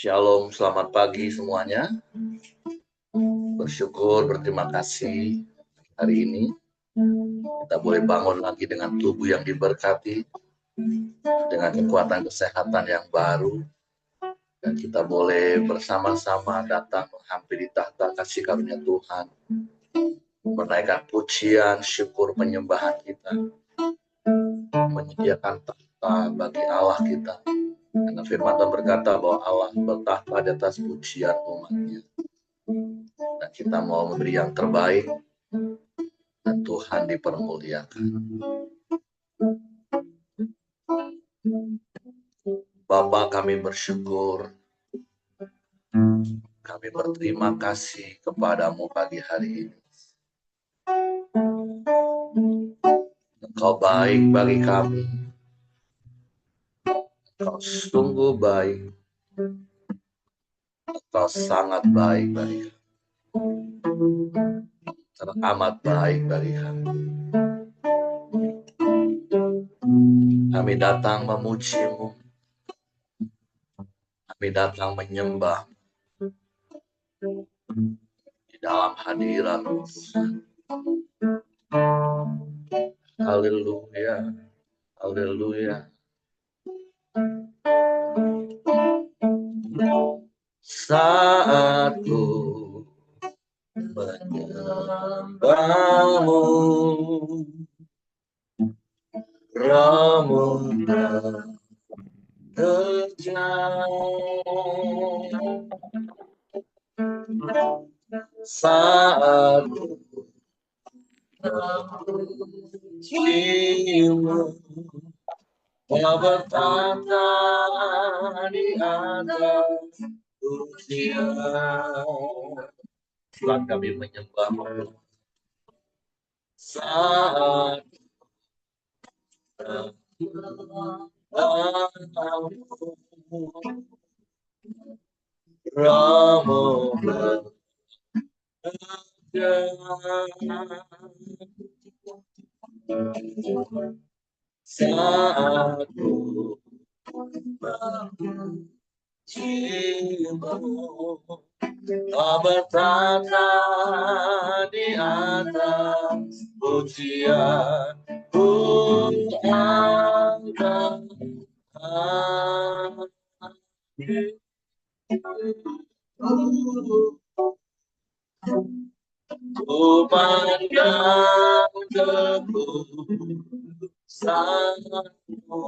Shalom, selamat pagi semuanya. Bersyukur, berterima kasih hari ini kita boleh bangun lagi dengan tubuh yang diberkati, dengan kekuatan kesehatan yang baru, dan kita boleh bersama-sama datang menghampiri tahta kasih karunia Tuhan, menaikkan pujian, syukur, penyembahan kita, menyediakan tahta bagi Allah kita. Karena firman Tuhan berkata bahwa Allah bertahta di atas pujian umat-Nya. Dan kita mau memberi yang terbaik, dan Tuhan dipermuliakan. Bapa, kami bersyukur, kami berterima kasih kepadamu pagi hari ini. Engkau baik bagi kami, Engkau sungguh baik, Engkau sangat baik bagi kami, teramat baik bagi kami. Kami datang memuji-Mu, kami datang menyembah di dalam hadirat-Mu. Haleluya, haleluya. Saat ku menyembah-Mu, Roh-Mu bekerja. Saat ku memuji-Mu, Kau bertata di atas pujian. Setelah kami menyembah-Mu, saat Roh-Mu bekerja. Saat ku memuji-Mu, Kau bertata di atas pujian. Ku angkat ku pandang kekudusan-Mu,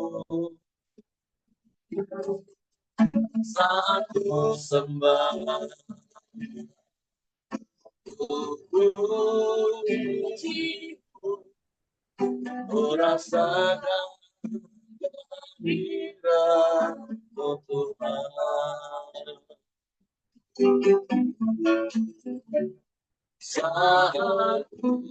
saat ku sembah, ku puji-Mu, ku rasakan kehadiran-Mu Tuhan. Saat ku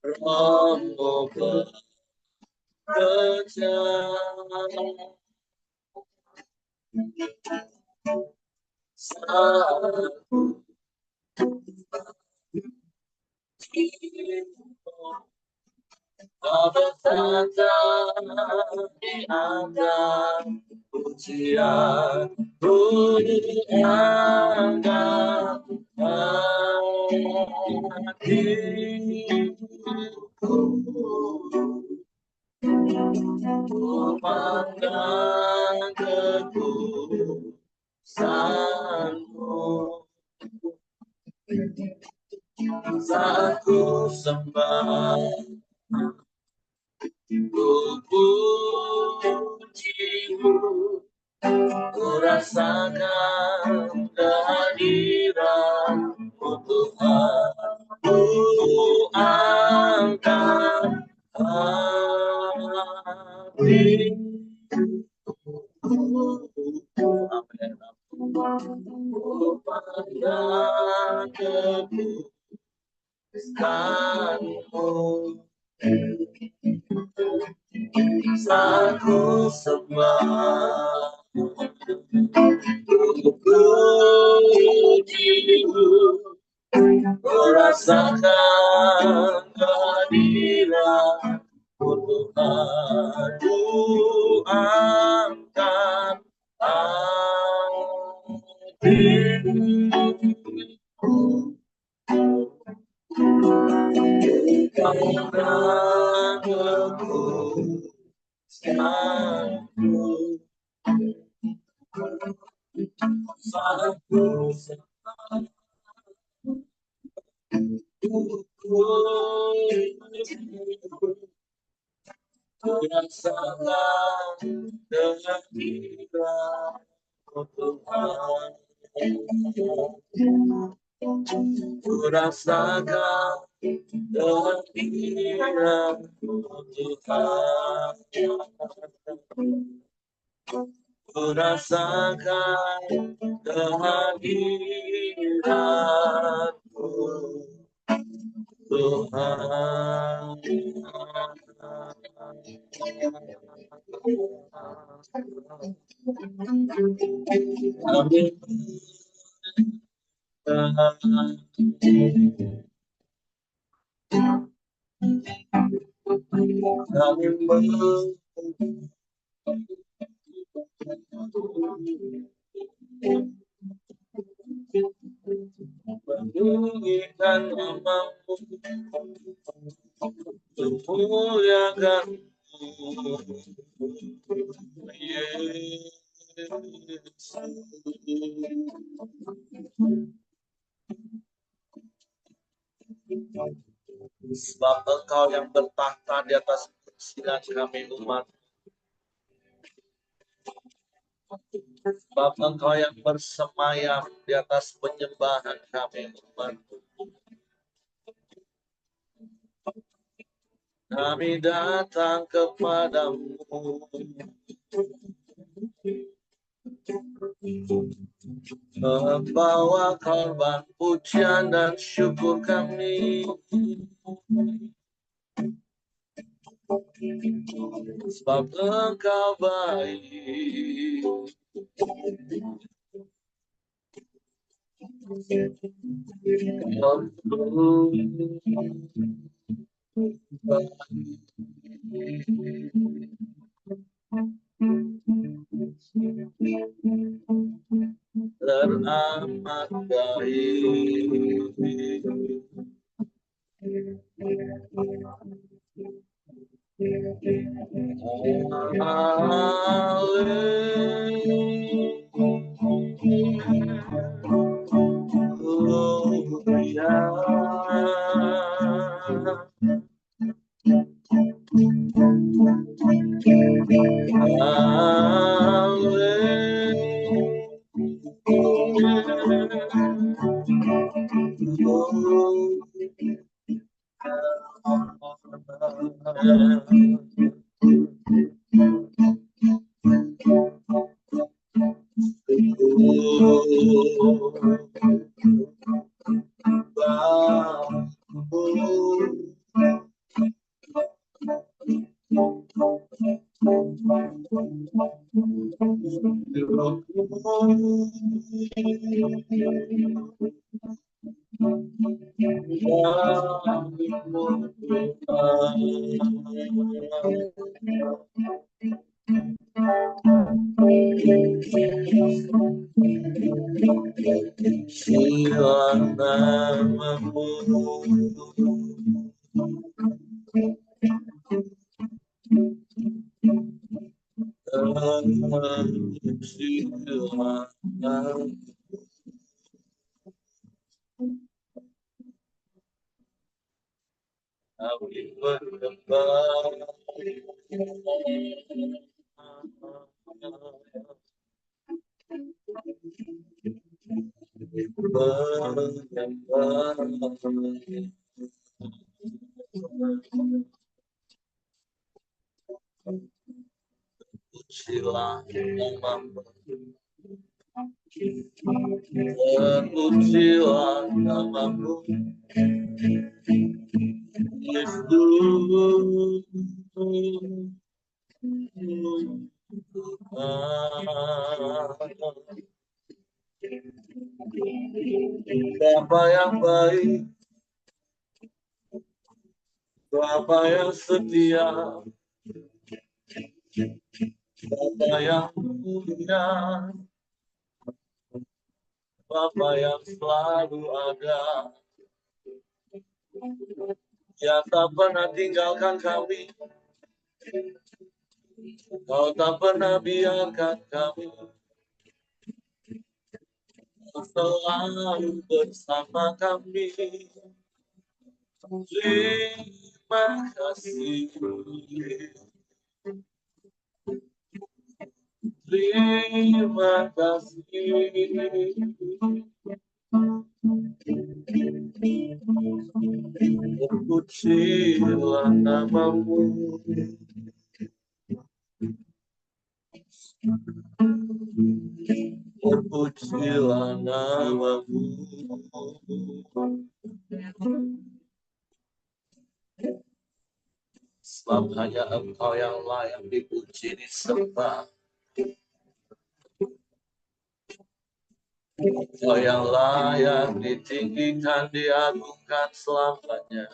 Roh-Mu bekerja. Saat ku Kau bertata di atas pujian. Ku angkat hatiku, ku pandang kekudusan-Mu, saat ku sembah, ku puji-Mu, ku rasakan kehadiran-Mu Tuhan. Ku angkat hatiku, amin. Ku pandang kekudusan-Mu, saat ku sembah, ku puji-Mu, ku rasakan kehadiran Aku angkat hatiku karena kekuasaanmu, satu rasakan kehadiranmu Tuhan, ku rasakan kehadiranmu Tuhan, ku rasakan kehadiranmu Tuhan. Kami meninggikan namamu, memuliakanmu, Yesus. Sebab Engkau yang bertahta di atas persidangan kami umat. Sebab Engkau yang bersemayam di atas penyembahan kami umat. Kami datang kepadamu, membawa korban pujian dan syukur kami. Sebab Engkau baik, teramat baik. Terpujilah namamu, terpujilah namamu, Yesus. Bapa yang baik, Bapa yang setia, Bapa yang mulia, Bapa yang selalu ada, yang tak pernah tinggalkan kami, Kau tak pernah biarkan kami, selalu bersama kami. Terima kasih, terima kasih. Terpujilah namamu, terpujilah namamu. Sebab hanya Engkau yang layak dipuji, disembah. Engkau yang layak ditinggikan, diagungkan selamanya.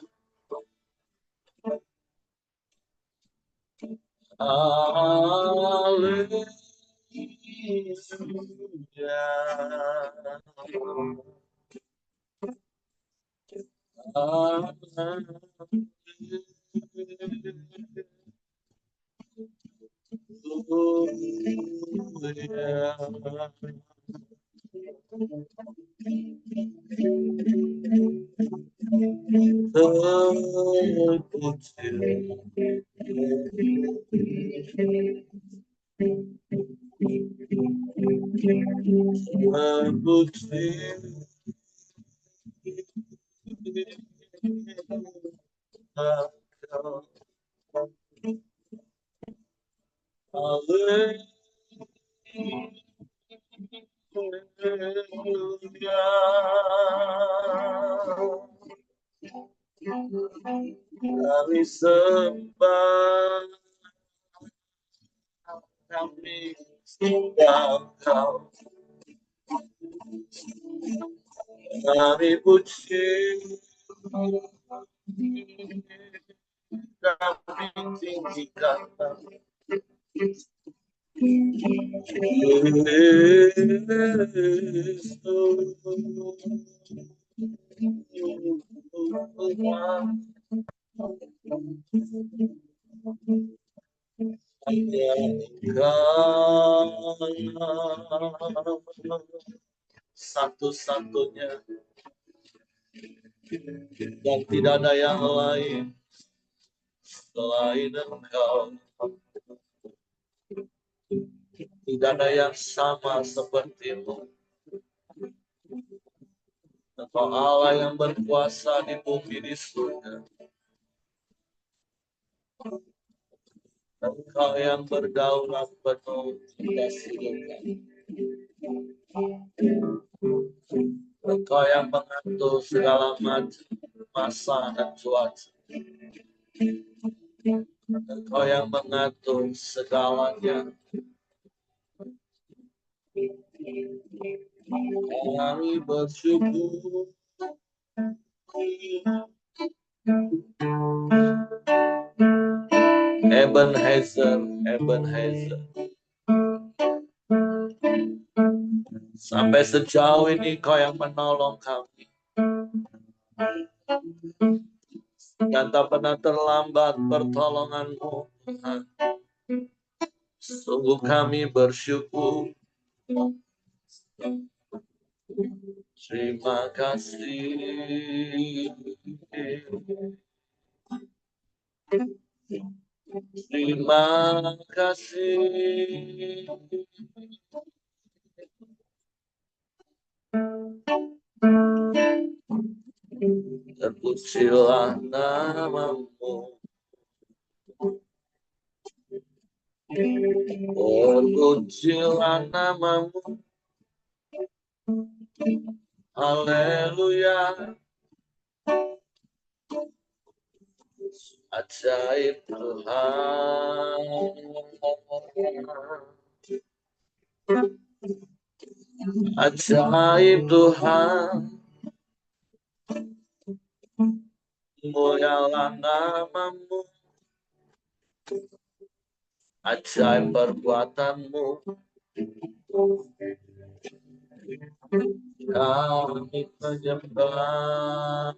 Haleluya. Kami sembah, kami sembah Kau, kami puji, kami tinggikan. Satu-satunya, dan tidak ada yang lain selain Engkau. Tidak ada yang sama seperti-Mu. Engkau Allah yang berkuasa di bumi, di surga. Engkau yang berdaulat penuh kasih. Engkau yang mengatur segala macam masa dan cuaca. Engkau yang mengatur segalanya. Kami bersyukur. Ebenezer, Ebenezer. Sampai sejauh ini Kau yang menolong kami. Dan tak pernah terlambat pertolongan-Mu, Tuhan. Sungguh kami bersyukur. Terima kasih. Terima kasih. Terpujilah namamu. Terpujilah namamu. Haleluya. Ajaib Tuhan. Ajaib Tuhan. Mulialah namamu. ajaib perbuatanmu. Kami menyembah.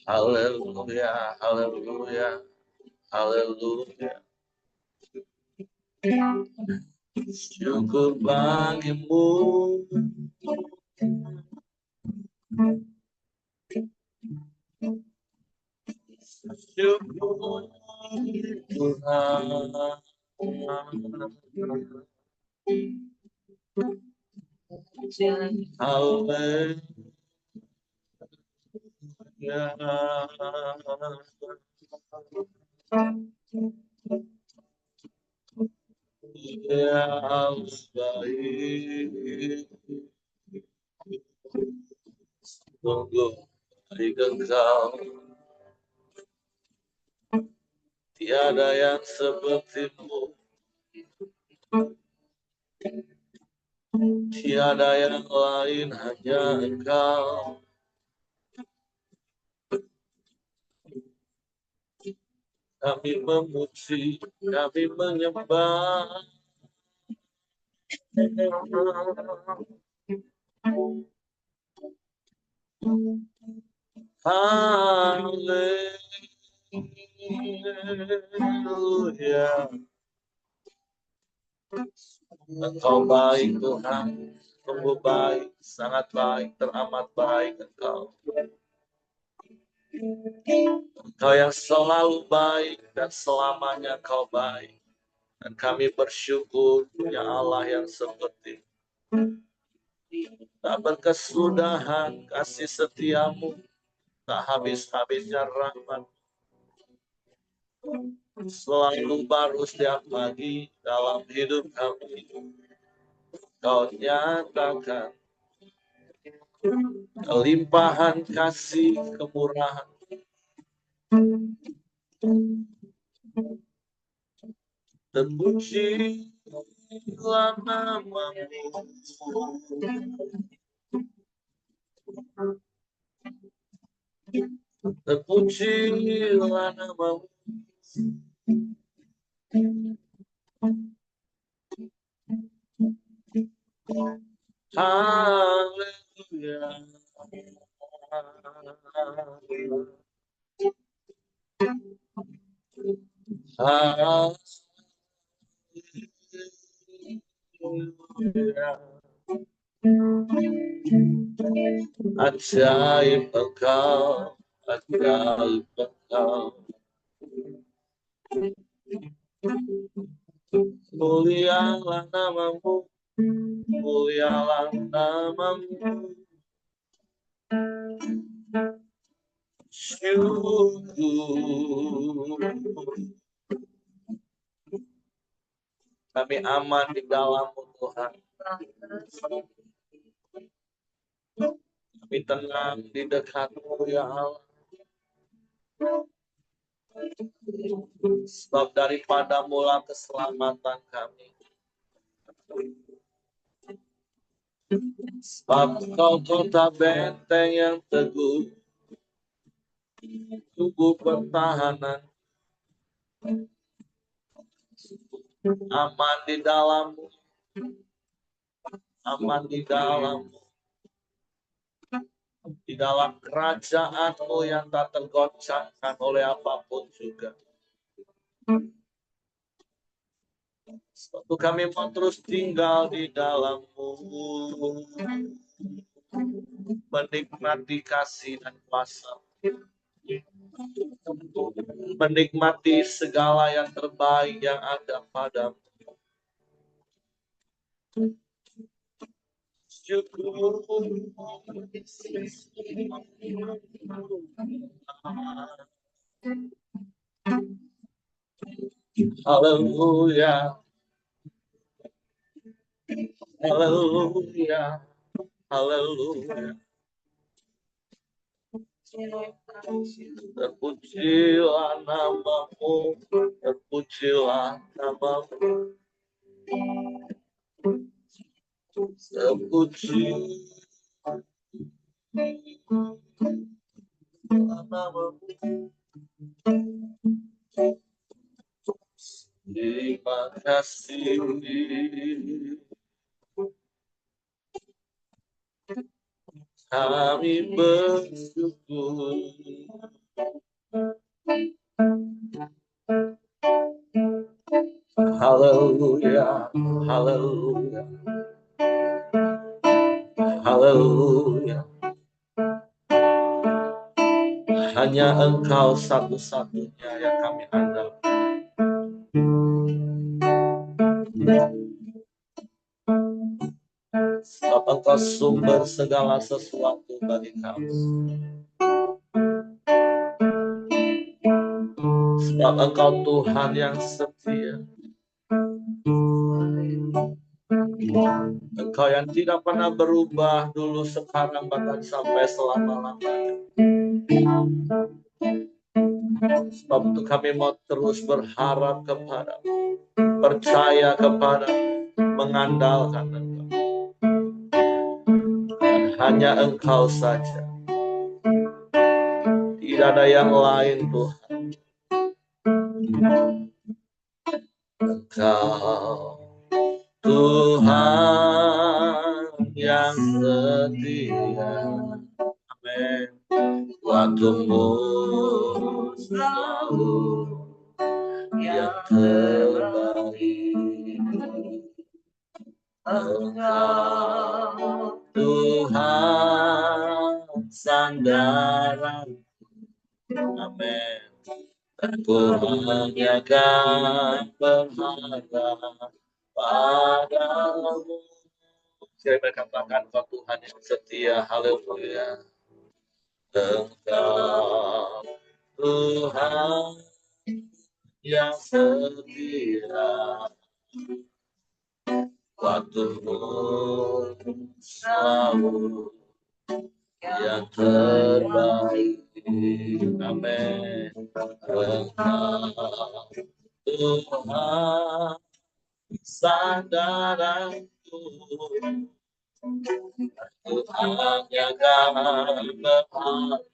Haleluya, haleluya, haleluya. Syukur bagimu. Syukur Tuhan. Haleluya. Ya Allah baik. Sungguh baik Engkau. Tiada yang sepertimu. Tiada yang lain, hanya Engkau. Kami memuji, kami menyembah. Haleluya. Engkau baik Tuhan, sungguh baik, sangat baik, teramat baik Engkau. Engkau yang selalu baik dan selamanya Engkau baik. Dan kami bersyukur punya Allah yang seperti tak berkesudahan kasih setiamu, tak habis-habisnya rahmat. Selalu baru setiap pagi dalam hidup kami. Kau nyatakan kelimpahan kasih kemurahan. Terpujilah namamu. Terpujilah namamu. Haleluya. Ajaib Engkau, ajaib Engkau. Mulialah namamu, mulialah namamu. Syukur. Kami aman di dalam-Mu Tuhan. Kami tenang di dekat-Mu ya Allah. Sebab daripada mula keselamatan kami. Sebab Kau kota benteng yang teguh, tubuh pertahanan, aman di dalam-Mu, aman di dalam-Mu, di dalam kerajaan-Mu yang tak tergoncangkan oleh apapun juga. Sebab kami mau terus tinggal di dalam-Mu, menikmati kasih dan kuasa, menikmati segala yang terbaik yang ada padamu. Syukur. Haleluya. Haleluya. Haleluya. Terpujilah namamu, terpujilah namamu. Terpuji. namamu. Terima kasih. Kami bersyukur. Haleluya, haleluya, haleluya. Hanya Engkau satu-satunya yang kami andalkan. Sebab Engkau sumber segala sesuatu bagi kami. Sebab Engkau Tuhan yang setia. Engkau yang tidak pernah berubah dulu, sekarang, bahkan sampai selama-lamanya. Sebab itu kami mau terus berharap kepada-Mu, percaya kepada-Mu, mengandalkan Engkau. Dan hanya Engkau saja. Tidak ada yang lain, Tuhan. Engkau Tuhan yang setia. Amin. Waktu-Mu selalu yang terbaik. Engkau Tuhan sandaran. Amin. Aku hanya akan berharap padamu. Saya berkatakan Kau Tuhan yang setia. Haleluya. Engkau Tuhan yang setia. Waktu-Mu selalu yang terbaik. Amin. Engkau Tuhan sandaranku. Tuhan yang akan berharap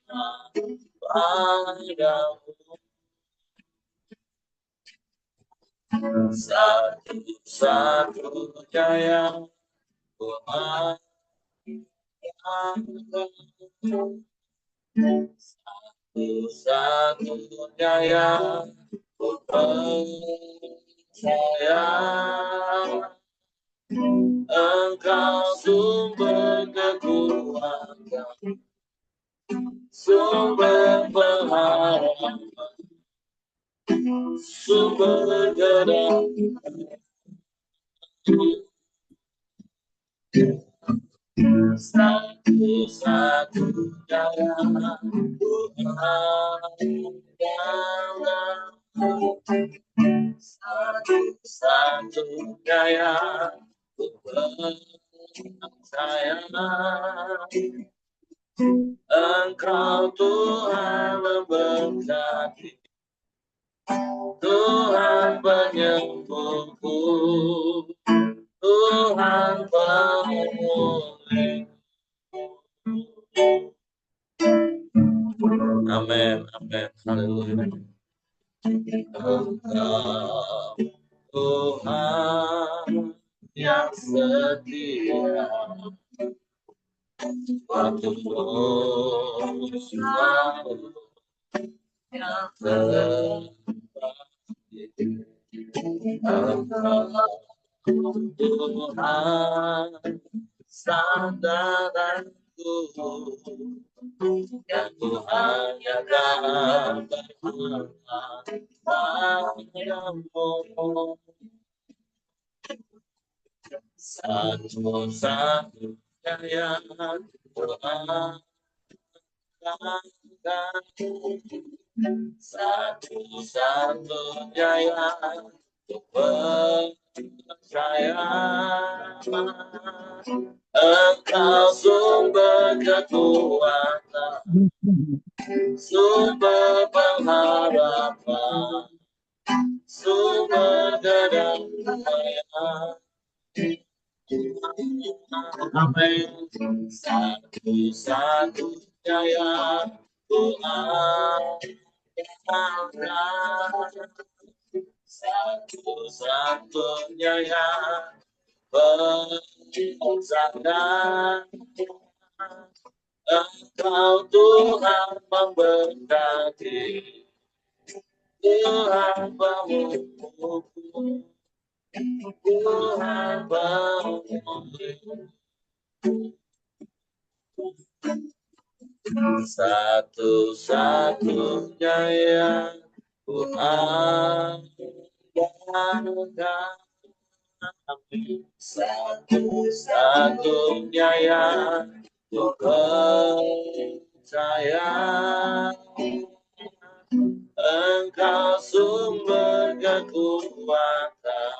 padamu. Satu-satunya yang Tuhan satu-satunya yang ku percaya. Engkau sumber kekuatan, sumber pengharapan, sumber gerak. Satu-satunya yang satu-satunya yang percaya. Engkau Tuhan memberkati, Tuhan penyembuhku, Tuhan pemulih. Amin, amin, haleluya. Engkau Tuhan yang setia. Waktu-Mu selalu yang terbaik. Engkau Tuhan sandaranku, yang Tuhan yang akan berharap padamu. Satu-satunya yang Tuhan akan, satu-satunya yang percaya. Engkau sumber kekuatan, sumber pengharapan, sumber kedamaian. Amin. Satu-satunya yang satu-satunya yang bersama. Engkau Tuhan memberkati, Tuhan memupuk, Tuhan memulih. Satu-satunya yang ku andalkan, satu-satunya yang ku percaya. Engkau sumber kekuatan,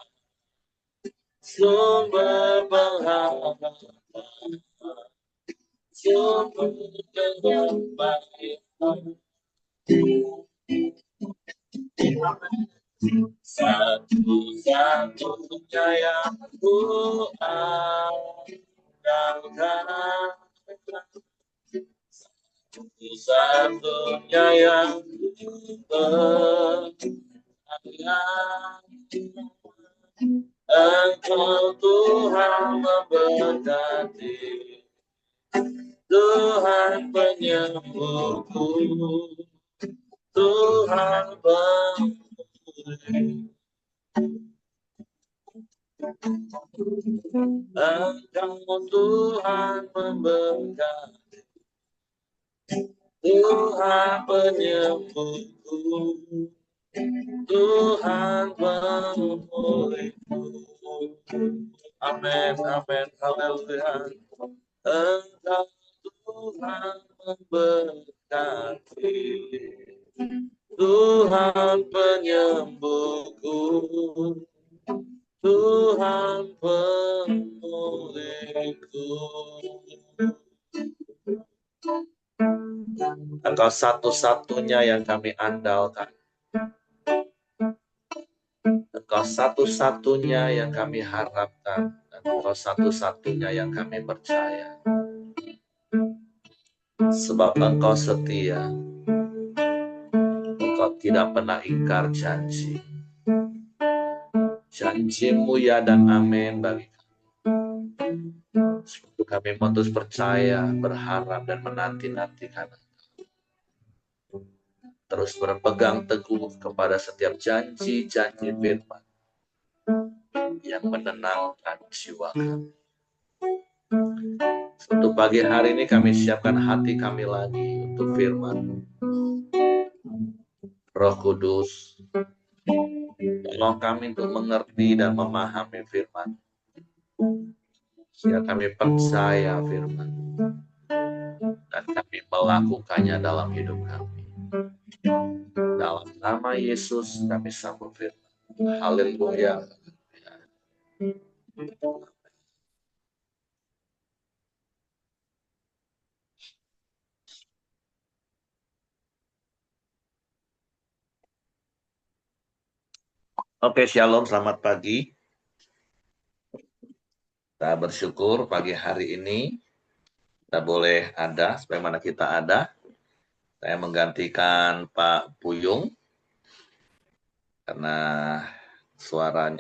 sumber pengharapan, sumber kebaikan. Satu-satunya yang ku andalkan, satu-satunya yang ku percaya. Engkau Tuhan memberkati, Tuhan penyembuhku, Tuhan pemulih. Engkau Tuhan memberkati, Tuhan penyembuhku, Tuhan pemulihku. Amin, amin, haleluya. Engkau Tuhan memberkati, Tuhan penyembuhku, Tuhan pemulihku. Engkau satu-satunya yang kami andalkan, Engkau satu-satunya yang kami harapkan, dan Engkau satu-satunya yang kami percaya. Sebab Engkau setia, Engkau tidak pernah ingkar janji. Janji-Mu ya dan amin bagi kami. Sebab kami mau terus percaya, berharap, dan menanti-nantikan. Terus berpegang teguh kepada setiap janji-janji firman yang menenangkan jiwa kami. Untuk pagi hari ini kami siapkan hati kami lagi untuk firman. Roh Kudus, tolong kami untuk mengerti dan memahami firman. Sehingga kami percaya firman dan kami melakukannya dalam hidup kami. Dalam nama Yesus kami sambut firman. Haleluya. Oke, shalom, selamat pagi. Kita bersyukur pagi hari ini kita boleh ada, sebagaimana kita ada. Saya menggantikan Pak Puyung karena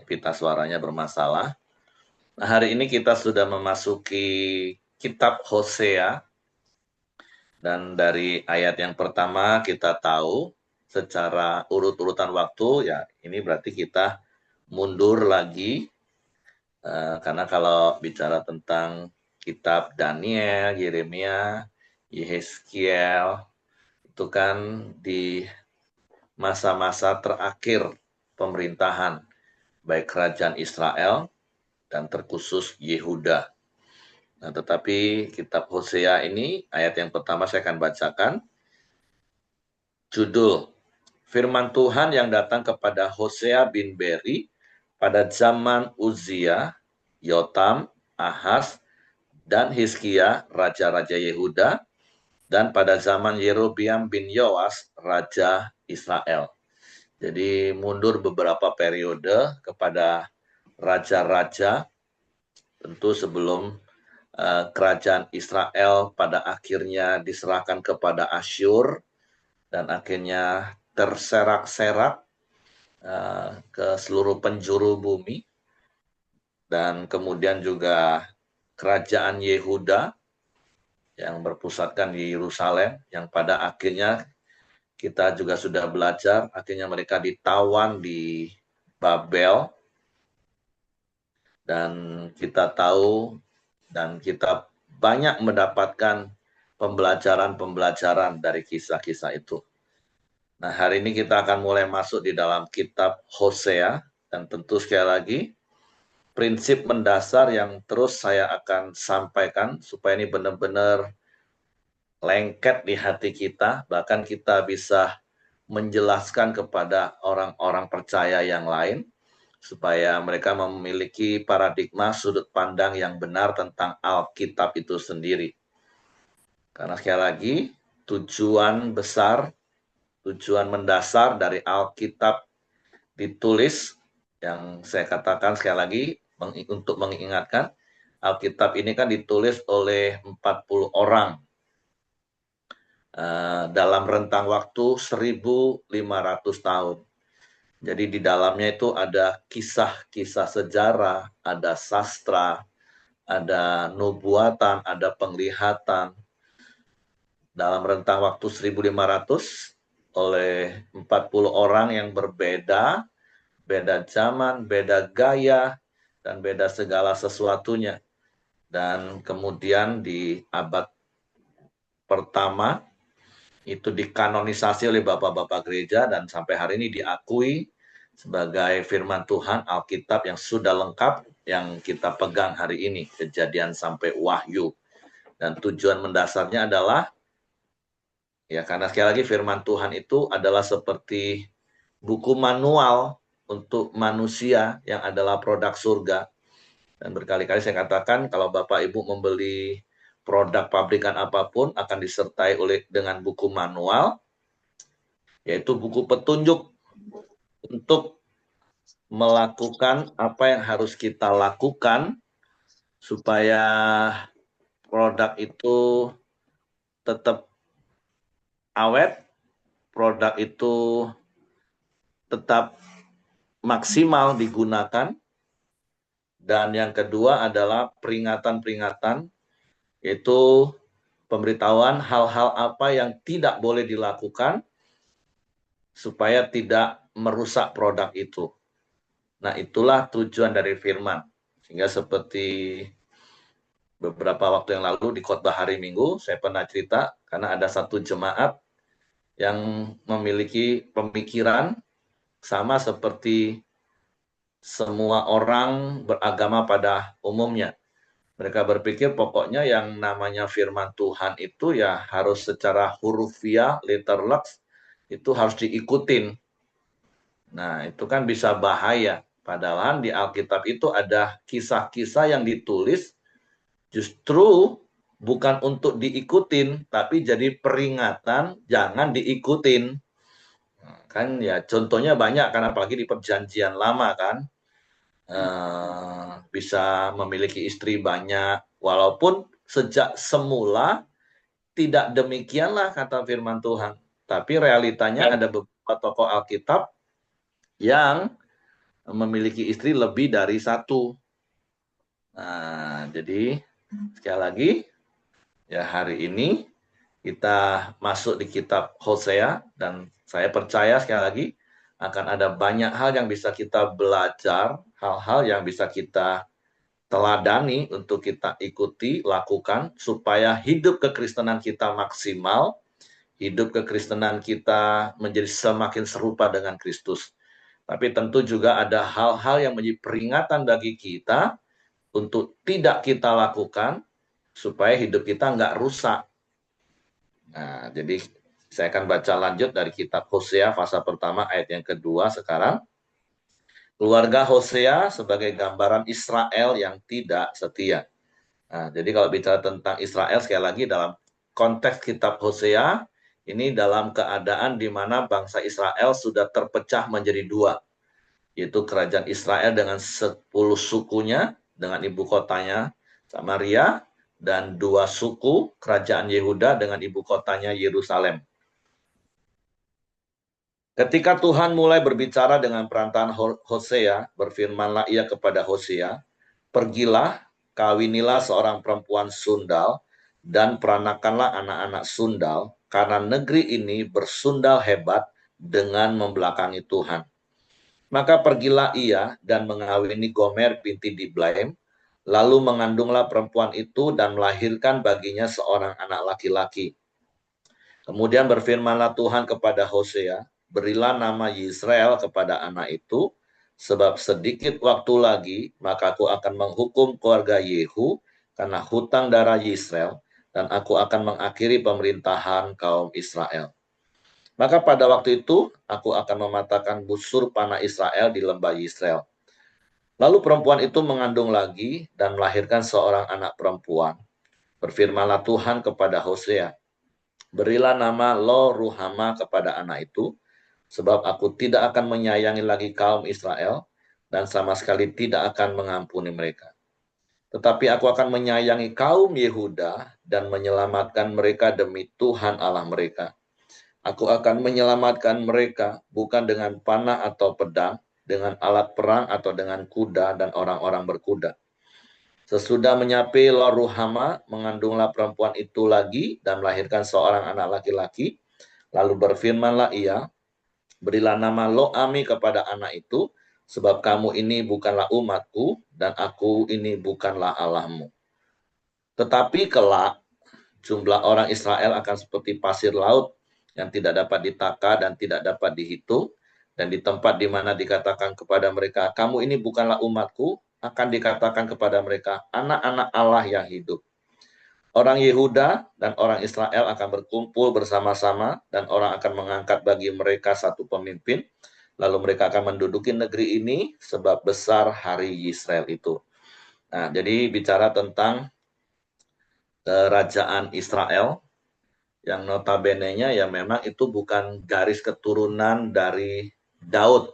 pita suaranya bermasalah. Nah, hari ini kita sudah memasuki kitab Hosea. Dan dari ayat yang pertama kita tahu secara urut-urutan waktu, ya ini berarti kita mundur lagi. Karena kalau bicara tentang kitab Daniel, Yeremia, Yehezkiel, itu kan di masa-masa terakhir pemerintahan baik kerajaan Israel dan terkhusus Yehuda. Nah, tetapi kitab Hosea ini ayat yang pertama saya akan bacakan. Judul Firman Tuhan yang datang kepada Hosea bin Beri pada zaman Uzia, Yotam, Ahaz, dan Hizkia, raja-raja Yehuda, dan pada zaman Yerobeam bin Yoas, raja Israel. Jadi mundur beberapa periode kepada raja-raja, tentu sebelum kerajaan Israel pada akhirnya diserahkan kepada Asyur dan akhirnya terserak-serak ke seluruh penjuru bumi, dan kemudian juga kerajaan Yehuda yang berpusatkan di Yerusalem, yang pada akhirnya kita juga sudah belajar, akhirnya mereka ditawan di Babel, dan kita tahu dan kita banyak mendapatkan pembelajaran-pembelajaran dari kisah-kisah itu. Nah, hari ini kita akan mulai masuk di dalam kitab Hosea, dan tentu sekali lagi prinsip mendasar yang terus saya akan sampaikan supaya ini benar-benar lengket di hati kita, bahkan kita bisa menjelaskan kepada orang-orang percaya yang lain supaya mereka memiliki paradigma sudut pandang yang benar tentang Alkitab itu sendiri. Karena sekali lagi tujuan besar, tujuan mendasar dari Alkitab ditulis, yang saya katakan sekali lagi untuk mengingatkan, Alkitab ini kan ditulis oleh 40 orang dalam rentang waktu 1.500 tahun. Jadi di dalamnya itu ada kisah-kisah sejarah, ada sastra, ada nubuatan, ada penglihatan. Dalam rentang waktu 1.500 oleh 40 orang yang berbeda, beda zaman, beda gaya, dan beda segala sesuatunya. Dan kemudian di abad pertama itu dikanonisasi oleh bapak-bapak gereja dan sampai hari ini diakui sebagai firman Tuhan, Alkitab yang sudah lengkap yang kita pegang hari ini, Kejadian sampai Wahyu. Dan tujuan mendasarnya adalah, ya karena sekali lagi firman Tuhan itu adalah seperti buku manual untuk manusia yang adalah produk surga. Dan berkali-kali saya katakan, kalau Bapak Ibu membeli produk pabrikan apapun akan disertai dengan buku manual, yaitu buku petunjuk untuk melakukan apa yang harus kita lakukan supaya produk itu tetap awet, produk itu tetap maksimal digunakan. Dan yang kedua adalah peringatan-peringatan, yaitu pemberitahuan hal-hal apa yang tidak boleh dilakukan supaya tidak merusak produk itu. Nah, itulah tujuan dari firman. Sehingga seperti beberapa waktu yang lalu di khotbah hari Minggu, saya pernah cerita, karena ada satu jemaat yang memiliki pemikiran sama seperti semua orang beragama pada umumnya. Mereka berpikir pokoknya yang namanya firman Tuhan itu ya harus secara hurufiah, letterlux, itu harus diikutin. Nah, itu kan bisa bahaya. Padahal di Alkitab itu ada kisah-kisah yang ditulis justru bukan untuk diikutin, tapi jadi peringatan jangan diikutin. Kan ya contohnya banyak kan, apalagi di perjanjian lama kan. Bisa memiliki istri banyak, walaupun sejak semula tidak demikianlah kata firman Tuhan. Tapi realitanya ada beberapa tokoh Alkitab yang memiliki istri lebih dari satu. Nah, jadi sekali lagi, ya hari ini kita masuk di kitab Hosea, dan saya percaya sekali lagi akan ada banyak hal yang bisa kita belajar, hal-hal yang bisa kita teladani untuk kita ikuti, lakukan, supaya hidup kekristenan kita maksimal, hidup kekristenan kita menjadi semakin serupa dengan Kristus. Tapi tentu juga ada hal-hal yang menjadi peringatan bagi kita untuk tidak kita lakukan, supaya hidup kita nggak rusak. Nah, jadi saya akan baca lanjut dari kitab Hosea pasal pertama ayat yang kedua sekarang. Keluarga Hosea sebagai gambaran Israel yang tidak setia. Nah, jadi kalau bicara tentang Israel, sekali lagi dalam konteks kitab Hosea, ini dalam keadaan di mana bangsa Israel sudah terpecah menjadi dua, yaitu kerajaan Israel dengan 10 sukunya, dengan ibu kotanya Samaria, dan 2 suku kerajaan Yehuda dengan ibu kotanya Yerusalem. Ketika Tuhan mulai berbicara dengan perantaraan Hosea, berfirmanlah ia kepada Hosea, "Pergilah, kawinilah seorang perempuan sundal, dan peranakanlah anak-anak sundal, karena negeri ini bersundal hebat dengan membelakangi Tuhan." Maka pergilah ia dan mengawini Gomer binti Diblaim, lalu mengandunglah perempuan itu dan melahirkan baginya seorang anak laki-laki. Kemudian berfirmanlah Tuhan kepada Hosea, "Berilah nama Yisrael kepada anak itu, sebab sedikit waktu lagi, maka aku akan menghukum keluarga Yehu karena hutang darah Yisrael, dan aku akan mengakhiri pemerintahan kaum Israel. Maka pada waktu itu, aku akan mematahkan busur panah Israel di lembah Yisrael." Lalu perempuan itu mengandung lagi dan melahirkan seorang anak perempuan. Berfirmanlah Tuhan kepada Hosea, "Berilah nama Lo Ruhama kepada anak itu, sebab aku tidak akan menyayangi lagi kaum Israel, dan sama sekali tidak akan mengampuni mereka. Tetapi aku akan menyayangi kaum Yehuda dan menyelamatkan mereka demi Tuhan Allah mereka. Aku akan menyelamatkan mereka bukan dengan panah atau pedang, dengan alat perang atau dengan kuda dan orang-orang berkuda." Sesudah menyapi Lo Ruhama, mengandunglah perempuan itu lagi dan melahirkan seorang anak laki-laki. Lalu berfirmanlah ia, "Berilah nama Lo Ami kepada anak itu, sebab kamu ini bukanlah umatku, dan aku ini bukanlah Allahmu. Tetapi kelak, jumlah orang Israel akan seperti pasir laut yang tidak dapat ditaka dan tidak dapat dihitung, dan di tempat di mana dikatakan kepada mereka, kamu ini bukanlah umatku, akan dikatakan kepada mereka, anak-anak Allah yang hidup. Orang Yehuda dan orang Israel akan berkumpul bersama-sama, dan orang akan mengangkat bagi mereka satu pemimpin, lalu mereka akan menduduki negeri ini, sebab besar hari Yisrael itu." Nah, jadi bicara tentang kerajaan Israel, yang notabene-nya ya memang itu bukan garis keturunan dari Daud.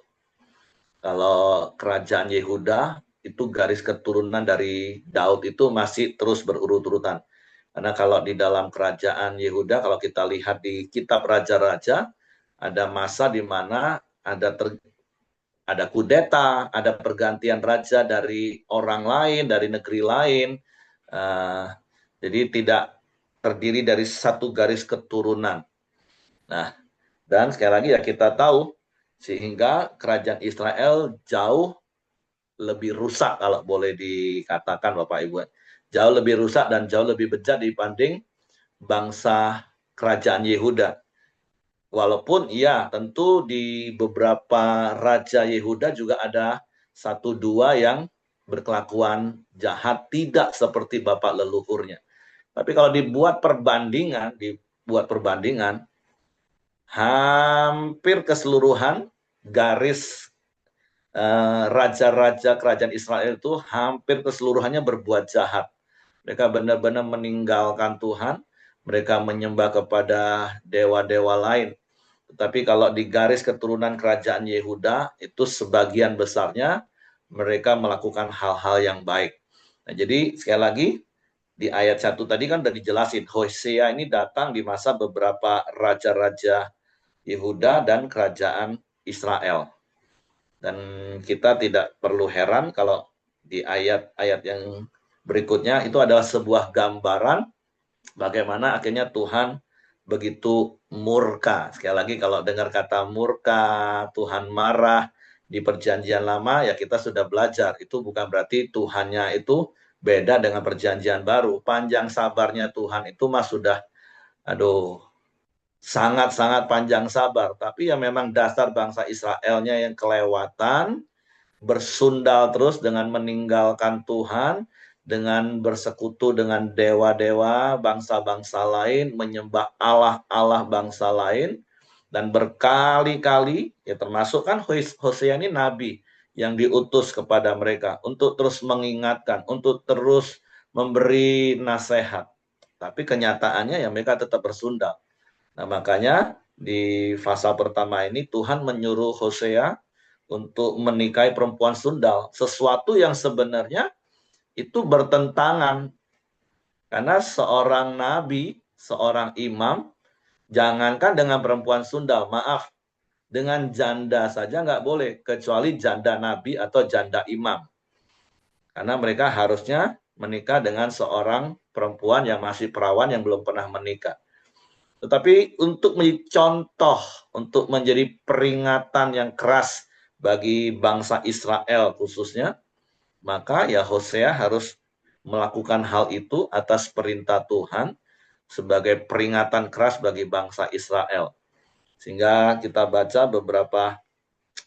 Kalau kerajaan Yehuda itu garis keturunan dari Daud itu masih terus berurut-urutan. Karena kalau di dalam kerajaan Yehuda, kalau kita lihat di kitab Raja-Raja, ada masa di mana ada kudeta, ada pergantian raja dari orang lain, dari negeri lain. Jadi tidak terdiri dari satu garis keturunan. Nah, dan sekali lagi ya kita tahu, sehingga kerajaan Israel jauh lebih rusak kalau boleh dikatakan Bapak Ibu. Jauh lebih rusak dan jauh lebih bejat dibanding bangsa kerajaan Yehuda. Walaupun ya tentu di beberapa raja Yehuda juga ada satu dua yang berkelakuan jahat tidak seperti bapak leluhurnya. Tapi kalau dibuat perbandingan, hampir keseluruhan garis raja-raja kerajaan Israel itu hampir keseluruhannya berbuat jahat. Mereka benar-benar meninggalkan Tuhan, mereka menyembah kepada dewa-dewa lain. Tetapi kalau di garis keturunan kerajaan Yehuda, itu sebagian besarnya mereka melakukan hal-hal yang baik. Nah, jadi sekali lagi, di ayat 1 tadi kan sudah dijelasin, Hosea ini datang di masa beberapa raja-raja Yehuda dan kerajaan Israel. Dan kita tidak perlu heran kalau di ayat-ayat yang berikutnya itu adalah sebuah gambaran bagaimana akhirnya Tuhan begitu murka. Sekali lagi kalau dengar kata murka, Tuhan marah di perjanjian lama, ya kita sudah belajar. Itu bukan berarti Tuhannya itu beda dengan perjanjian baru. Panjang sabarnya Tuhan itu mah sudah, sangat-sangat panjang sabar. Tapi ya memang dasar bangsa Israelnya yang kelewatan, bersundal terus dengan meninggalkan Tuhan, dengan bersekutu dengan dewa-dewa bangsa-bangsa lain, menyembah Allah-Allah bangsa lain, dan berkali-kali, ya termasuk kan Hosea ini nabi yang diutus kepada mereka untuk terus mengingatkan, untuk terus memberi nasihat. Tapi kenyataannya ya mereka tetap bersundal. Nah makanya di fase pertama ini Tuhan menyuruh Hosea untuk menikahi perempuan sundal, sesuatu yang sebenarnya itu bertentangan Karena seorang nabi, seorang imam, jangankan dengan perempuan sundal, maaf, dengan janda saja nggak boleh, kecuali janda nabi atau janda imam. Karena mereka harusnya menikah dengan seorang perempuan yang masih perawan yang belum pernah menikah. Tetapi untuk menjadi contoh, untuk menjadi peringatan yang keras bagi bangsa Israel khususnya, maka ya Hosea harus melakukan hal itu atas perintah Tuhan sebagai peringatan keras bagi bangsa Israel. Sehingga kita baca beberapa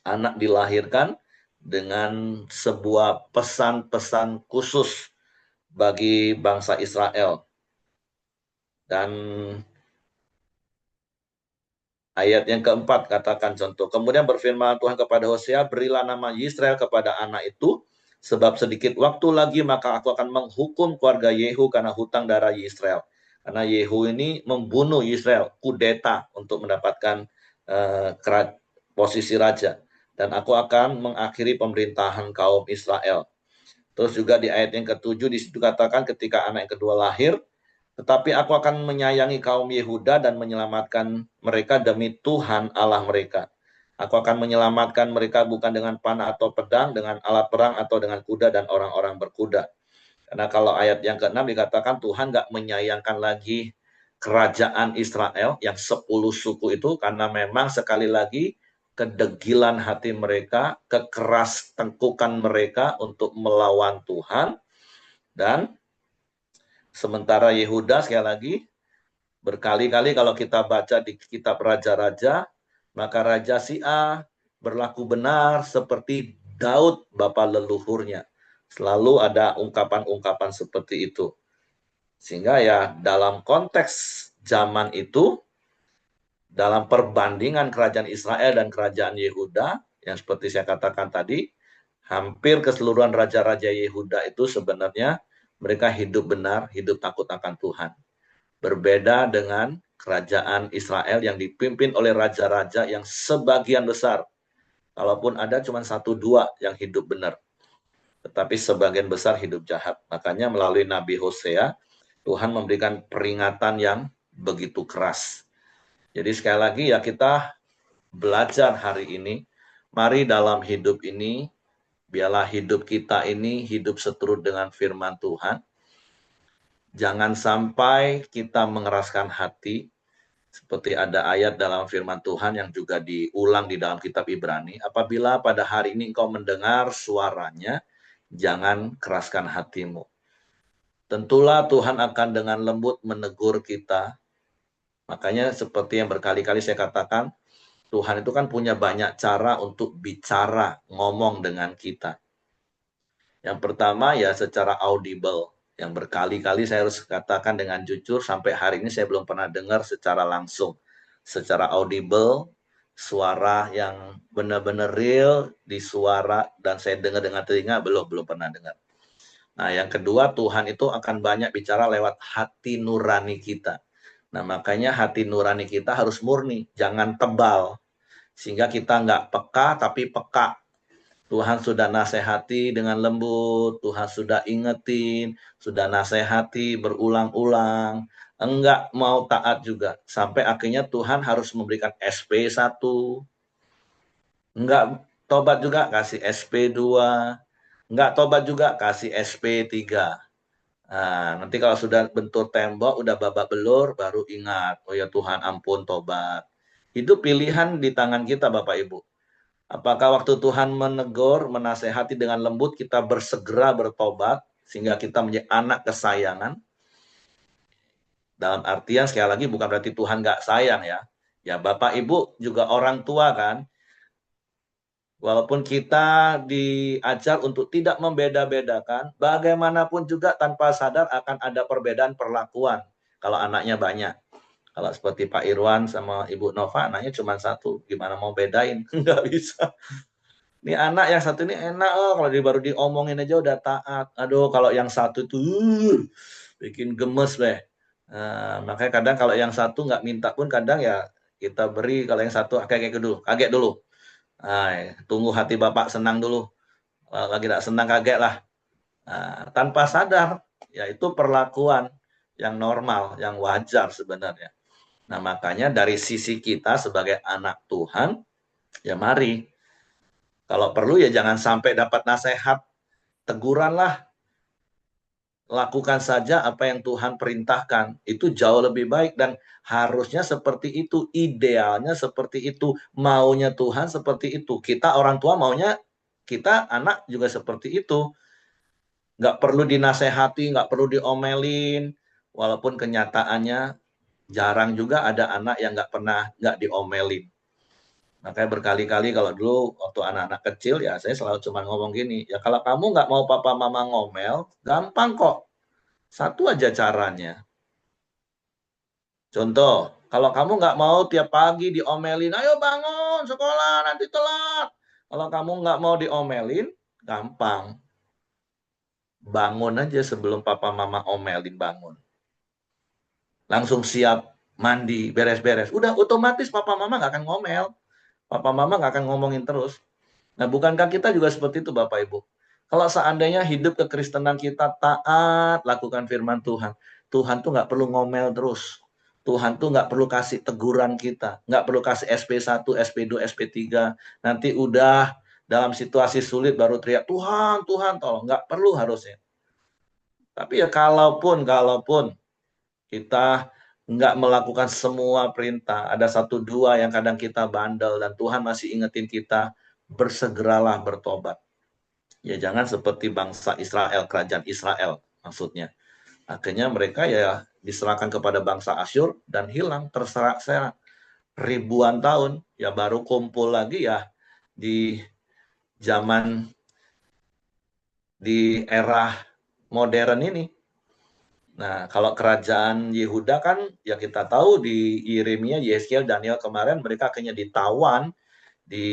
anak dilahirkan dengan sebuah pesan-pesan khusus bagi bangsa Israel. Dan ayat yang keempat katakan contoh. Kemudian berfirman Tuhan kepada Hosea, berilah nama Yisrael kepada anak itu, sebab sedikit waktu lagi maka aku akan menghukum keluarga Yehu karena hutang darah Yisrael. Karena Yehu ini membunuh Yisrael, kudeta untuk mendapatkan posisi raja. Dan aku akan mengakhiri pemerintahan kaum Israel. Terus juga di ayat yang ketujuh di situ katakan ketika anak yang kedua lahir, tetapi aku akan menyayangi kaum Yehuda dan menyelamatkan mereka demi Tuhan Allah mereka. Aku akan menyelamatkan mereka bukan dengan panah atau pedang, dengan alat perang atau dengan kuda dan orang-orang berkuda. Karena kalau ayat yang ke-6 dikatakan Tuhan nggak menyayangkan lagi kerajaan Israel yang 10 suku itu, karena memang sekali lagi kedegilan hati mereka, kekeras tengkukan mereka untuk melawan Tuhan. Dan sementara Yehuda sekali lagi berkali-kali kalau kita baca di kitab Raja-Raja, maka Raja Sia berlaku benar seperti Daud bapa leluhurnya. Selalu ada ungkapan-ungkapan seperti itu. Sehingga ya dalam konteks zaman itu, dalam perbandingan kerajaan Israel dan kerajaan Yehuda, yang seperti saya katakan tadi, hampir keseluruhan raja-raja Yehuda itu sebenarnya mereka hidup benar, hidup takut akan Tuhan. Berbeda dengan kerajaan Israel yang dipimpin oleh raja-raja yang sebagian besar, kalaupun ada cuma 1-2 yang hidup benar, tetapi sebagian besar hidup jahat. Makanya melalui Nabi Hosea, Tuhan memberikan peringatan yang begitu keras. Jadi sekali lagi ya kita belajar hari ini, mari dalam hidup ini, biarlah hidup kita ini hidup seturut dengan firman Tuhan. Jangan sampai kita mengeraskan hati, seperti ada ayat dalam firman Tuhan yang juga diulang di dalam kitab Ibrani, apabila pada hari ini engkau mendengar suaranya, jangan keraskan hatimu. Tentulah Tuhan akan dengan lembut menegur kita. Makanya seperti yang berkali-kali saya katakan, Tuhan itu kan punya banyak cara untuk bicara, ngomong dengan kita. Yang pertama ya secara audible, yang berkali-kali saya harus katakan dengan jujur, sampai hari ini saya belum pernah dengar secara langsung, secara audible, suara yang benar-benar real di suara dan saya dengar dengan telinga, belum pernah dengar. Nah yang kedua, Tuhan itu akan banyak bicara lewat hati nurani kita. Nah makanya hati nurani kita harus murni, jangan tebal, sehingga kita nggak peka tapi peka. Tuhan sudah nasihati dengan lembut, Tuhan sudah ingetin, sudah nasihati berulang-ulang, enggak mau taat juga. Sampai akhirnya Tuhan harus memberikan SP1, enggak tobat juga kasih SP2, enggak tobat juga kasih SP3. Nah, nanti kalau sudah bentur tembok, udah babak belur, baru ingat, oh ya Tuhan ampun tobat. Itu pilihan di tangan kita Bapak Ibu. Apakah waktu Tuhan menegur, menasehati dengan lembut, kita bersegera bertobat, sehingga kita menjadi anak kesayangan? Dalam artian, sekali lagi, bukan berarti Tuhan nggak sayang ya. Ya, Bapak Ibu juga orang tua kan. Walaupun kita diajar untuk tidak membeda-bedakan, bagaimanapun juga tanpa sadar akan ada perbedaan perlakuan kalau anaknya banyak. Kalau seperti Pak Irwan sama Ibu Nova, anaknya cuma satu. Gimana mau bedain? Nggak bisa. Ini anak yang satu ini enak, kalau baru diomongin aja udah taat. Aduh, kalau yang satu tuh bikin gemes deh. Makanya kadang kalau yang satu nggak minta pun kadang ya kita beri, kalau yang satu kaget dulu. Tunggu hati Bapak senang dulu. Lagi tidak senang kaget lah. Tanpa sadar, ya itu perlakuan. yang normal, yang wajar sebenarnya. Nah, makanya dari sisi kita sebagai anak Tuhan, ya mari. Kalau perlu ya jangan sampai dapat nasihat, teguran lah. Lakukan saja apa yang Tuhan perintahkan. Itu jauh lebih baik dan harusnya seperti itu. Idealnya seperti itu. Maunya Tuhan seperti itu. Kita orang tua maunya kita anak juga seperti itu. Nggak perlu dinasehati, nggak perlu diomelin. Walaupun kenyataannya jarang juga ada anak yang nggak diomelin. Makanya berkali-kali kalau dulu waktu anak-anak kecil ya saya selalu cuma ngomong gini, ya kalau kamu nggak mau papa mama ngomel, gampang kok. Satu aja caranya. Contoh, kalau kamu nggak mau tiap pagi diomelin, ayo bangun sekolah nanti telat. Kalau kamu nggak mau diomelin, gampang. Bangun aja sebelum papa mama omelin bangun. Langsung siap mandi, beres-beres. Udah otomatis papa mama nggak akan ngomel. Papa mama nggak akan ngomongin terus. Nah, bukankah kita juga seperti itu Bapak Ibu? Kalau seandainya hidup kekristenan kita taat, lakukan firman Tuhan. Tuhan tuh nggak perlu ngomel terus. Tuhan tuh nggak perlu kasih teguran kita. Nggak perlu kasih SP1, SP2, SP3. Nanti udah dalam situasi sulit baru teriak, Tuhan, Tuhan, tolong. Nggak perlu harusnya. Tapi ya kalaupun kita nggak melakukan semua perintah, ada satu dua yang kadang kita bandel dan Tuhan masih ingetin kita, bersegeralah bertobat. Ya jangan seperti bangsa Israel, kerajaan Israel maksudnya. Akhirnya mereka ya diserahkan kepada bangsa Asyur dan hilang, terserak-serak ribuan tahun. Ya baru kumpul lagi ya di zaman, di era modern ini. Nah, kalau kerajaan Yehuda kan ya kita tahu di Yeremia, Yeskiel, Daniel kemarin mereka akhirnya ditawan di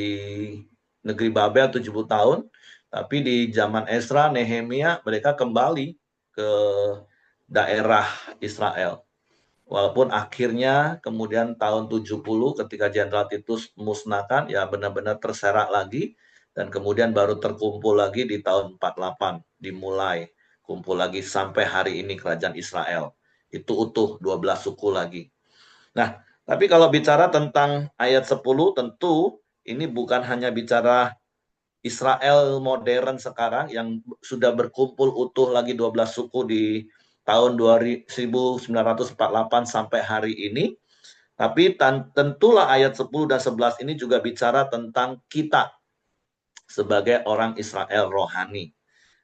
negeri Babel 70 tahun. Tapi di zaman Ezra, Nehemia, mereka kembali ke daerah Israel. Walaupun akhirnya kemudian tahun 70 ketika Jenderal Titus musnahkan, ya benar-benar terserak lagi. Dan kemudian baru terkumpul lagi di tahun 48, dimulai kumpul lagi sampai hari ini kerajaan Israel. Itu utuh 12 suku lagi. Nah, tapi kalau bicara tentang ayat 10, tentu ini bukan hanya bicara Israel modern sekarang yang sudah berkumpul utuh lagi 12 suku di tahun 1948 sampai hari ini. Tapi tentulah ayat 10 dan 11 ini juga bicara tentang kita sebagai orang Israel rohani.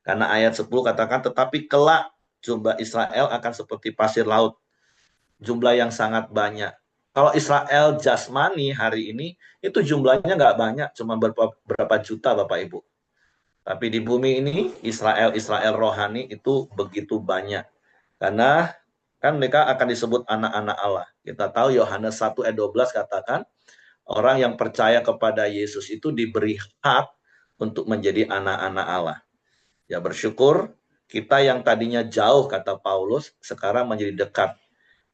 Karena ayat 10 katakan, tetapi kelak jumlah Israel akan seperti pasir laut. Jumlah yang sangat banyak. Kalau Israel jasmani hari ini, itu jumlahnya nggak banyak, cuma berapa juta Bapak Ibu. Tapi di bumi ini, Israel rohani itu begitu banyak. Karena kan mereka akan disebut anak-anak Allah. Kita tahu Yohanes 1 ayat 12 katakan, orang yang percaya kepada Yesus itu diberi hak untuk menjadi anak-anak Allah. Ya bersyukur, kita yang tadinya jauh, kata Paulus, sekarang menjadi dekat.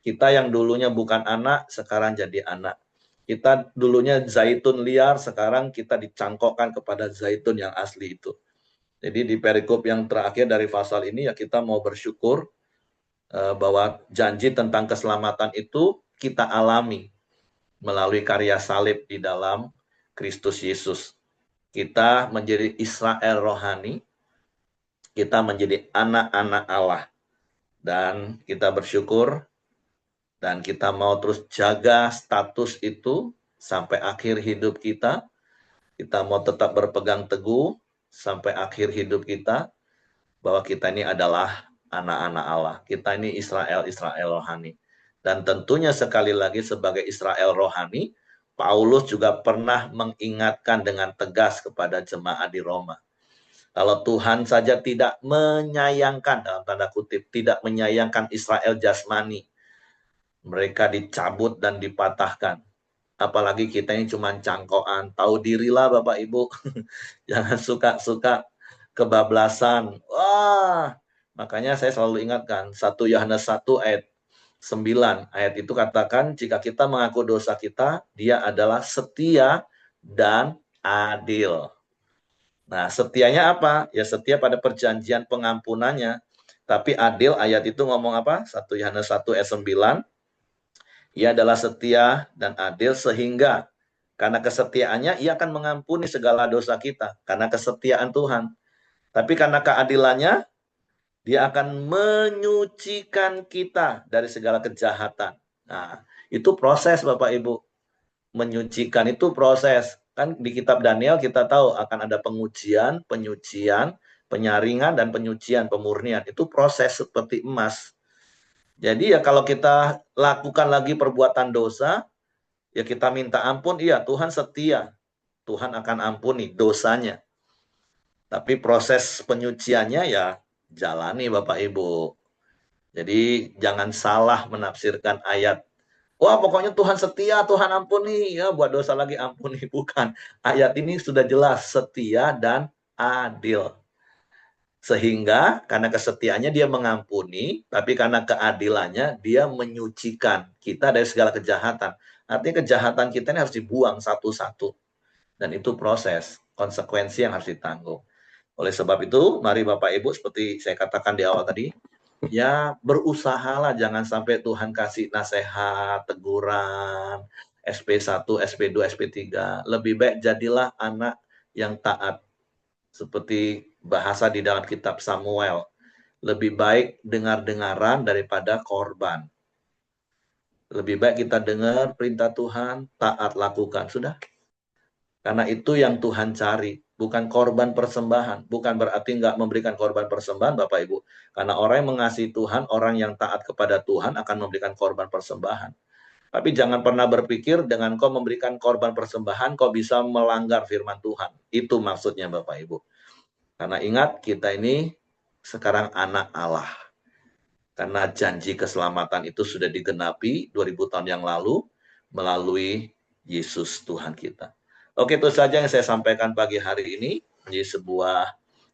Kita yang dulunya bukan anak, sekarang jadi anak. Kita dulunya zaitun liar, sekarang kita dicangkokkan kepada zaitun yang asli itu. Jadi di perikop yang terakhir dari pasal ini ya kita mau bersyukur bahwa janji tentang keselamatan itu kita alami melalui karya salib di dalam Kristus Yesus. Kita menjadi Israel rohani, kita menjadi anak-anak Allah. Dan kita bersyukur dan kita mau terus jaga status itu sampai akhir hidup kita. Kita mau tetap berpegang teguh sampai akhir hidup kita bahwa kita ini adalah anak-anak Allah. Kita ini Israel rohani. Dan tentunya sekali lagi sebagai Israel rohani, Paulus juga pernah mengingatkan dengan tegas kepada jemaat di Roma. Kalau Tuhan saja tidak menyayangkan, dalam tanda kutip, tidak menyayangkan Israel jasmani, mereka dicabut dan dipatahkan. Apalagi kita ini cuma cangkokan, tahu dirilah Bapak Ibu. Jangan suka-suka kebablasan. Wah, makanya saya selalu ingatkan 1 Yohanes 1 ayat 9. Ayat itu katakan, jika kita mengaku dosa kita, dia adalah setia dan adil. Nah, setianya apa? Ya setia pada perjanjian pengampunannya. Tapi adil ayat itu ngomong apa? 1 Yohanes 1 ayat 9. Ia adalah setia dan adil sehingga karena kesetiaannya ia akan mengampuni segala dosa kita karena kesetiaan Tuhan. Tapi karena keadilannya dia akan menyucikan kita dari segala kejahatan. Nah, itu proses Bapak Ibu. Menyucikan itu proses. Kan di kitab Daniel kita tahu akan ada pengujian, penyucian, penyaringan, dan penyucian, pemurnian. Itu proses seperti emas. Jadi ya kalau kita lakukan lagi perbuatan dosa, ya kita minta ampun, iya Tuhan setia. Tuhan akan ampuni dosanya. Tapi proses penyuciannya ya jalani Bapak Ibu. Jadi jangan salah menafsirkan ayat. Wah pokoknya Tuhan setia, Tuhan ampuni. Ya buat dosa lagi ampuni. Bukan. Ayat ini sudah jelas setia dan adil. Sehingga karena kesetiaannya dia mengampuni, tapi karena keadilannya dia menyucikan kita dari segala kejahatan. Artinya kejahatan kita ini harus dibuang satu-satu. Dan itu proses, konsekuensi yang harus ditanggung. Oleh sebab itu, mari Bapak Ibu seperti saya katakan di awal tadi, ya berusahalah jangan sampai Tuhan kasih nasihat, teguran, SP1, SP2, SP3. Lebih baik jadilah anak yang taat. Seperti bahasa di dalam kitab Samuel. Lebih baik dengar-dengaran daripada korban. Lebih baik kita dengar perintah Tuhan, taat lakukan. Sudah. Karena itu yang Tuhan cari. Bukan korban persembahan. Bukan berarti nggak memberikan korban persembahan, Bapak Ibu. Karena orang yang mengasihi Tuhan, orang yang taat kepada Tuhan akan memberikan korban persembahan. Tapi jangan pernah berpikir dengan kau memberikan korban persembahan, kau bisa melanggar firman Tuhan. Itu maksudnya Bapak Ibu. Karena ingat, kita ini sekarang anak Allah. Karena janji keselamatan itu sudah digenapi 2000 tahun yang lalu melalui Yesus Tuhan kita. Oke, itu saja yang saya sampaikan pagi hari ini. Ini sebuah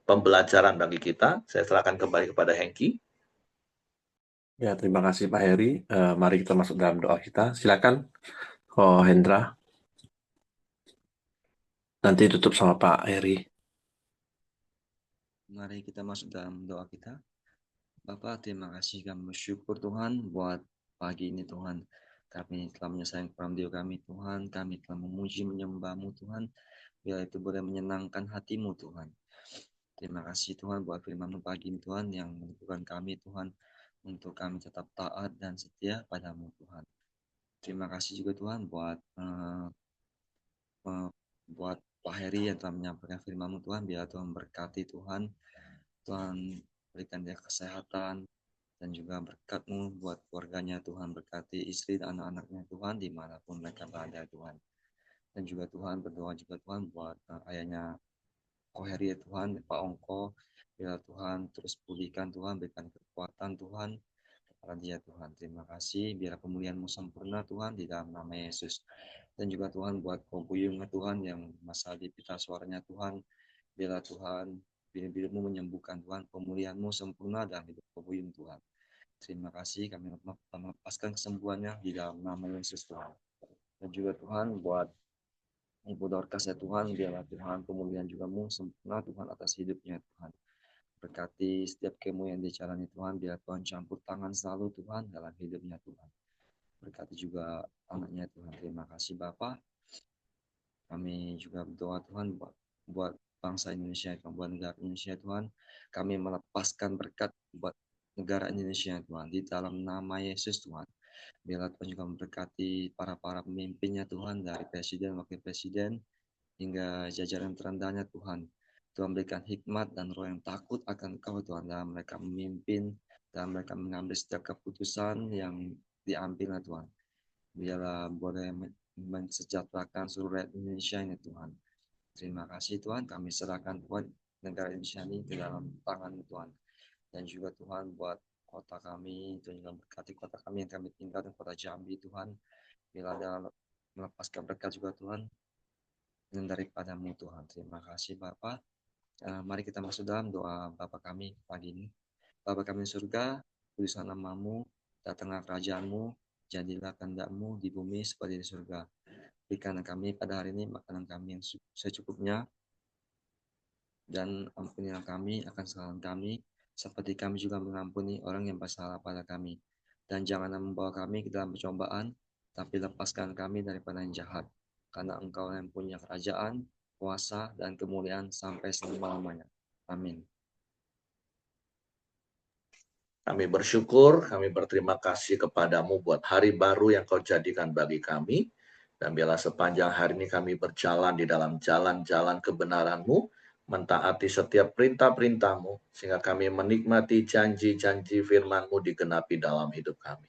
pembelajaran bagi kita. Saya serahkan kembali kepada Hengki. Ya, terima kasih Pak Heri. Mari kita masuk dalam doa kita. Silakan, Ko Hendra. Nanti tutup sama Pak Heri. Mari kita masuk dalam doa kita. Bapak, terima kasih kami bersyukur Tuhan buat pagi ini Tuhan. Kami telah menyelesaikan program diri kami Tuhan. Kami telah memuji menyembah-Mu Tuhan. Biar itu boleh menyenangkan hati-Mu Tuhan. Terima kasih Tuhan buat firman-Mu pagi ini Tuhan yang menentukan kami Tuhan. Untuk kami tetap taat dan setia padamu Tuhan. Terima kasih juga Tuhan buat Pak Heri yang telah menyampaikan firman-Mu Tuhan. Biar Tuhan berkati Tuhan. Tuhan berikan dia kesehatan dan juga berkat-Mu buat keluarganya Tuhan. Berkati istri dan anak-anaknya Tuhan dimanapun mereka berada Tuhan. Dan juga Tuhan berdoa juga Tuhan buat ayahnya Ko Heri ya Tuhan, Pak Ongko. Biar Tuhan terus pulihkan Tuhan, berikan kekuatan Tuhan kepada dia Tuhan. Terima kasih, biar pemulihan-Mu sempurna Tuhan di dalam nama Yesus. Dan juga Tuhan buat Kompuyung Tuhan yang masalah di pita suaranya Tuhan. Biarlah Tuhan, bila-bila-Mu menyembuhkan Tuhan, pemulihan-Mu sempurna dalam hidup Kompuyung Tuhan. Terima kasih, kami melepaskan kesembuhannya di dalam nama Yesus Tuhan. Dan juga Tuhan buat Ibu Dorcas ya Tuhan, biarlah Tuhan pemulihan juga-Mu sempurna Tuhan atas hidupnya Tuhan. Berkati setiap kemo yang dijalani Tuhan, biar Tuhan campur tangan selalu Tuhan dalam hidupnya Tuhan. Berkati juga anaknya Tuhan. Terima kasih Bapak. Kami juga berdoa Tuhan buat bangsa Indonesia, buat negara Indonesia Tuhan. Kami melepaskan berkat buat negara Indonesia Tuhan. Di dalam nama Yesus Tuhan. Biarlah Tuhan juga memberkati para pemimpinnya Tuhan, dari Presiden, Wakil Presiden, hingga jajaran terendahnya Tuhan. Tuhan berikan hikmat dan roh yang takut akan Kau Tuhan, dalam mereka memimpin, dalam mereka mengambil setiap keputusan yang diambil Tuhan. Biarlah boleh mensejahterakan seluruh rakyat Indonesia ini Tuhan. Terima kasih Tuhan, kami serahkan Tuhan negara Indonesia ini ke dalam tangan Tuhan. Dan juga Tuhan buat kota kami, Tuhan juga berkati kota kami yang kami tinggal, dan kota Jambi Tuhan. Bila ada melepaskan berkat juga Tuhan, dan daripada-Mu Tuhan. Terima kasih Bapak. Mari kita masuk dalam doa Bapa kami pagi ini. Bapa kami di surga, kuduslah nama-Mu, datanglah kerajaan-Mu, jadilah kehendak-Mu di bumi seperti di surga. Berikan kami pada hari ini makanan kami yang secukupnya, dan ampunilah kami akan kesalahan kami, seperti kami juga mengampuni orang yang bersalah pada kami. Dan janganlah membawa kami ke dalam percobaan, tapi lepaskan kami daripada yang jahat. Karena Engkau yang punya kerajaan, kuasa, dan kemuliaan sampai selama-lamanya. Amin. Kami bersyukur, kami berterima kasih kepadamu buat hari baru yang kau jadikan bagi kami. Dan biarlah sepanjang hari ini kami berjalan di dalam jalan-jalan kebenaran-Mu, mentaati setiap perintah-perintah-Mu, sehingga kami menikmati janji-janji firman-Mu digenapi dalam hidup kami.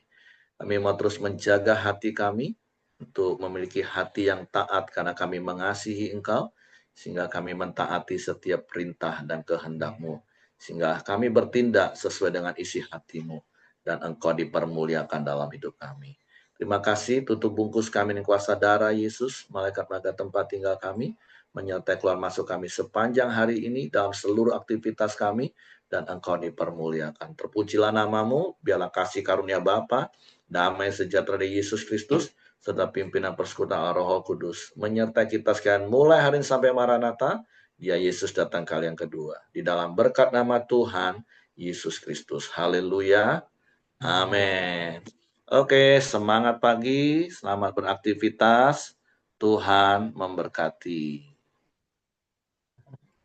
Kami mau terus menjaga hati kami untuk memiliki hati yang taat karena kami mengasihi Engkau, sehingga kami mentaati setiap perintah dan kehendak-Mu, sehingga kami bertindak sesuai dengan isi hati-Mu, dan Engkau dipermuliakan dalam hidup kami. Terima kasih, tutup bungkus kami dengan kuasa darah Yesus, malaikat-malaikat tempat tinggal kami, menyertai keluar masuk kami sepanjang hari ini dalam seluruh aktivitas kami, dan Engkau dipermuliakan. Terpujilah nama-Mu, biarlah kasih karunia Bapa, damai sejahtera dari Yesus Kristus, serta pimpinan persekutuan Roh Kudus menyertai kita sekalian mulai hari ini sampai Maranatha, Dia Yesus datang kali yang kedua. Di dalam berkat nama Tuhan Yesus Kristus. Haleluya. Amin. Oke, semangat pagi, selamat beraktivitas. Tuhan memberkati.